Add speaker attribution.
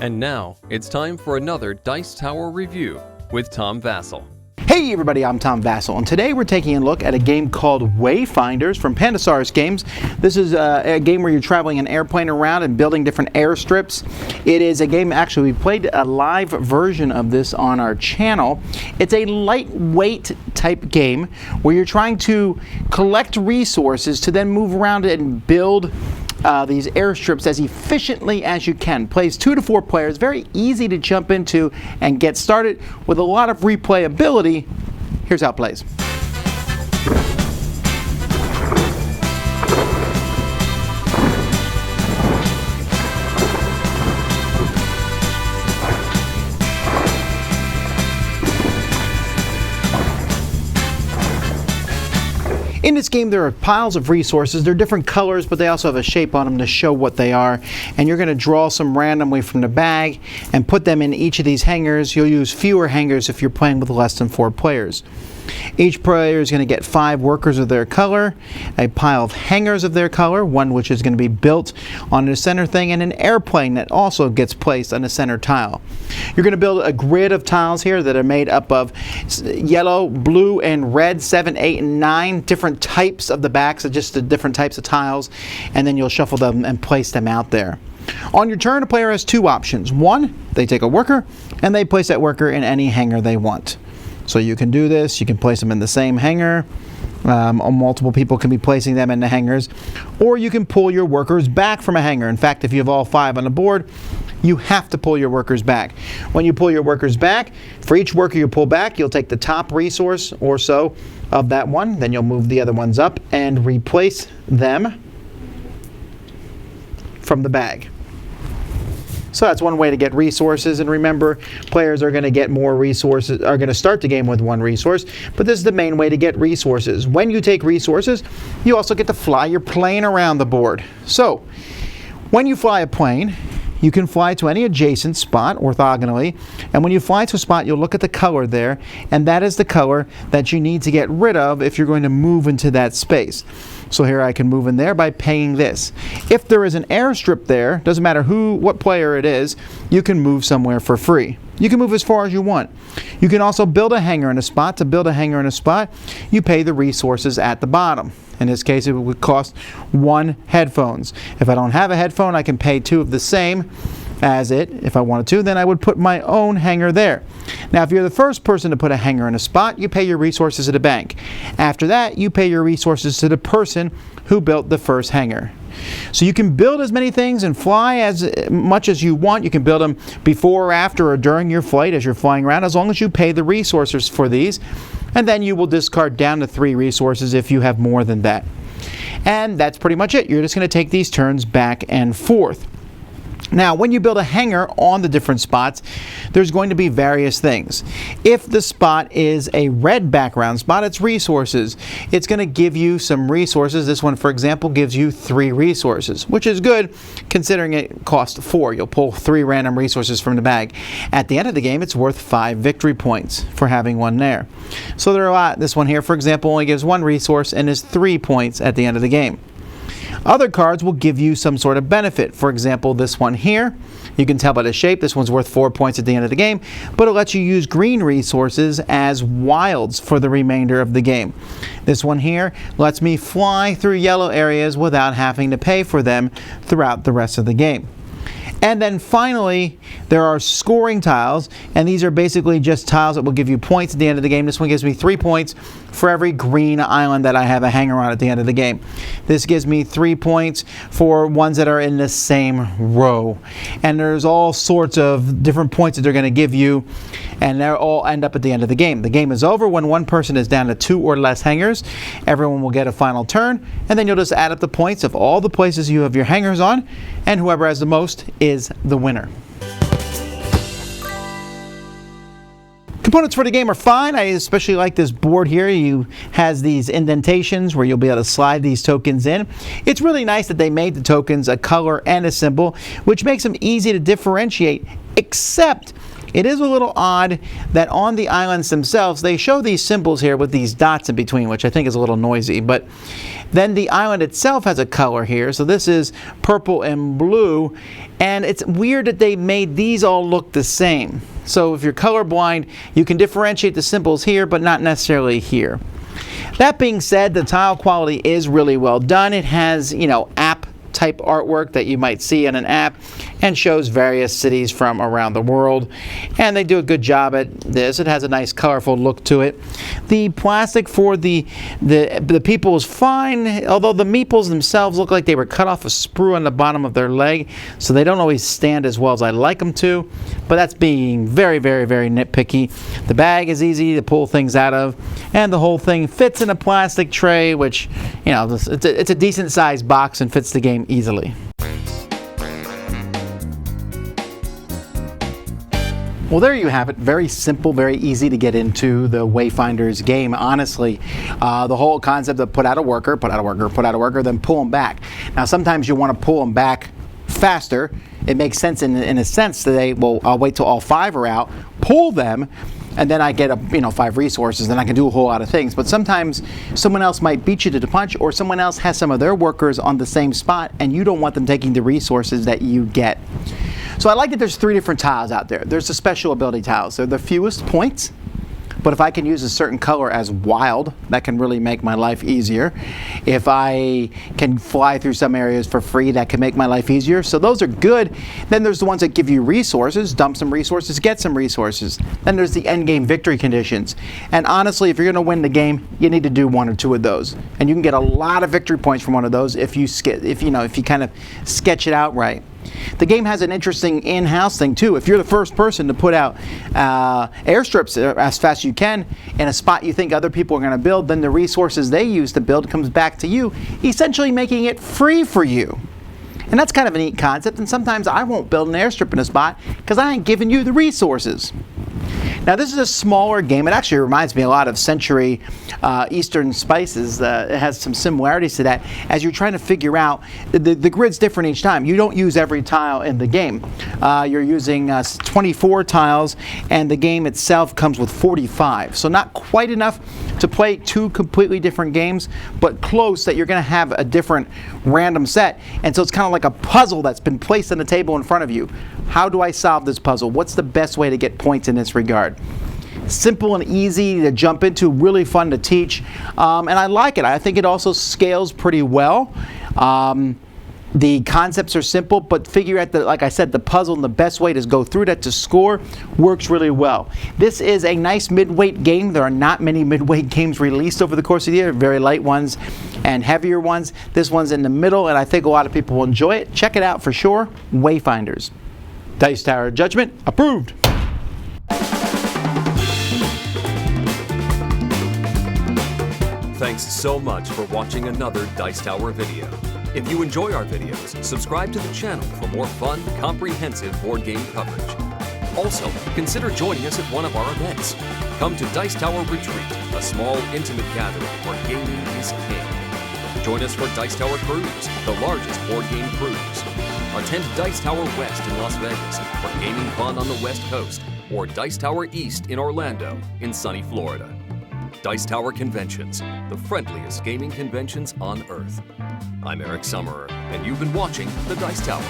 Speaker 1: And now, it's time for another Dice Tower review with Tom Vasel.
Speaker 2: Hey everybody, I'm Tom Vasel, and today we're taking a look at a game called Wayfinders from Pandasaurus Games. This is a game where you're traveling an airplane around and building different airstrips. It is a game, actually, we played a live version of this on our channel. It's a lightweight type game where you're trying to collect resources to then move around and build these airstrips as efficiently as you can. Plays 2 to 4 players, very easy to jump into and get started with a lot of replayability. Here's how it plays. In this game, there are piles of resources. They're different colors, but they also have a shape on them to show what they are. And you're going to draw some randomly from the bag and put them in each of these hangars. You'll use fewer hangars if you're playing with less than 4 players. Each player is going to get 5 workers of their color, a pile of hangars of their color, one which is going to be built on the center thing, and an airplane that also gets placed on the center tile. You're going to build a grid of tiles here that are made up of yellow, blue, and red, 7, 8, and 9 different types of the backs, just the different types of tiles, and then you'll shuffle them and place them out there. On your turn, a player has 2 options. One, they take a worker, and they place that worker in any hangar they want. So you can do this, you can place them in the same hangar, multiple people can be placing them in the hangars, or you can pull your workers back from a hangar. In fact, if you have all 5 on the board, you have to pull your workers back. When you pull your workers back, for each worker you pull back, you'll take the top resource or so of that one, then you'll move the other ones up and replace them from the bag. So that's one way to get resources, and remember, players are going to get more resources, are going to start the game with 1 resource, but this is the main way to get resources. When you take resources, you also get to fly your plane around the board. So, when you fly a plane, you can fly to any adjacent spot orthogonally, and when you fly to a spot, you'll look at the color there, and that is the color that you need to get rid of if you're going to move into that space. So here I can move in there by paying this. If there is an airstrip there, doesn't matter what player it is, you can move somewhere for free. You can move as far as you want. You can also build a hangar in a spot. To build a hangar in a spot, you pay the resources at the bottom. In this case, it would cost 1 headphones. If I don't have a headphone, I can pay 2 of the same as it. If I wanted to, then I would put my own hangar there. Now, if you're the first person to put a hangar in a spot, you pay your resources at a bank. After that, you pay your resources to the person who built the first hangar. So you can build as many things and fly as much as you want. You can build them before, after, or during your flight as you're flying around, as long as you pay the resources for these. And then you will discard down to 3 resources if you have more than that. And that's pretty much it. You're just going to take these turns back and forth. Now, when you build a hangar on the different spots, there's going to be various things. If the spot is a red background spot, it's resources. It's going to give you some resources. This one, for example, gives you 3 resources, which is good considering it costs 4. You'll pull 3 random resources from the bag. At the end of the game, it's worth 5 victory points for having one there. So there are a lot. This one here, for example, only gives 1 resource and is 3 points at the end of the game. Other cards will give you some sort of benefit. For example, this one here, you can tell by the shape, this one's worth 4 points at the end of the game, but it lets you use green resources as wilds for the remainder of the game. This one here lets me fly through yellow areas without having to pay for them throughout the rest of the game. And then finally, there are scoring tiles, and these are basically just tiles that will give you points at the end of the game. This one gives me 3 points for every green island that I have a hangar on at the end of the game. This gives me 3 points for ones that are in the same row. And there's all sorts of different points that they're going to give you, and they all end up at the end of the game. The game is over when one person is down to 2 or less hangars. Everyone will get a final turn, and then you'll just add up the points of all the places you have your hangars on, and whoever has the most is the winner. Components for the game are fine. I especially like this board here. You has these indentations where you'll be able to slide these tokens in. It's really nice that they made the tokens a color and a symbol, which makes them easy to differentiate, except It is a little odd that on the islands themselves, they show these symbols here with these dots in between, which I think is a little noisy. But then the island itself has a color here. So this is purple and blue. And it's weird that they made these all look the same. So if you're colorblind, you can differentiate the symbols here, but not necessarily here. That being said, the tile quality is really well done. It has, app type artwork that you might see in an app and shows various cities from around the world, and they do a good job at this. It has a nice colorful look to it. The plastic for the people is fine, although the meeples themselves look like they were cut off a sprue on the bottom of their leg, so they don't always stand as well as I like them to, but that's being very, very, very nitpicky. The bag is easy to pull things out of, and the whole thing fits in a plastic tray, which, it's a decent sized box and fits the game easily. Well, there you have it. Very simple, very easy to get into the Wayfinders game. Honestly, the whole concept of put out a worker, then pull them back. Now, sometimes you want to pull them back faster. It makes sense in a sense that I'll wait till all 5 are out, pull them, and then I get 5 resources, then I can do a whole lot of things. But sometimes someone else might beat you to the punch, or someone else has some of their workers on the same spot, and you don't want them taking the resources that you get. So I like that there's 3 different tiles out there. There's the special ability tiles. They're the fewest points, but if I can use a certain color as wild, that can really make my life easier. If I can fly through some areas for free, that can make my life easier. So those are good. Then there's the ones that give you resources, dump some resources, get some resources. Then there's the end game victory conditions. And honestly, if you're going to win the game, you need to do 1 or 2 of those. And you can get a lot of victory points from one of those if you kind of sketch it out right. The game has an interesting in-house thing too. If you're the first person to put out airstrips as fast as you can in a spot you think other people are going to build, then the resources they use to build comes back to you, essentially making it free for you. And that's kind of a neat concept, and sometimes I won't build an airstrip in a spot because I ain't giving you the resources. Now, this is a smaller game. It actually reminds me a lot of Century Eastern Spices. It has some similarities to that. As you're trying to figure out, the grid's different each time. You don't use every tile in the game. You're using 24 tiles, and the game itself comes with 45. So not quite enough to play 2 completely different games, but close that you're going to have a different random set. And so it's kind of like a puzzle that's been placed on the table in front of you. How do I solve this puzzle? What's the best way to get points in this regard? Simple and easy to jump into, really fun to teach, and I like it. I think it also scales pretty well. The concepts are simple, but figure out like I said, the puzzle and the best way to go through that to score works really well. This is a nice midweight game. There are not many midweight games released over the course of the year, very light ones and heavier ones. This one's in the middle, and I think a lot of people will enjoy it. Check it out for sure. Wayfinders. Dice Tower Judgment approved.
Speaker 1: Thanks so much for watching another Dice Tower video. If you enjoy our videos, subscribe to the channel for more fun, comprehensive board game coverage. Also, consider joining us at one of our events. Come to Dice Tower Retreat, a small, intimate gathering where gaming is king. Join us for Dice Tower Cruise, the largest board game cruise. Attend Dice Tower West in Las Vegas for gaming fun on the West Coast, or Dice Tower East in Orlando in sunny Florida. Dice Tower Conventions, the friendliest gaming conventions on Earth. I'm Eric Summerer, and you've been watching the Dice Tower.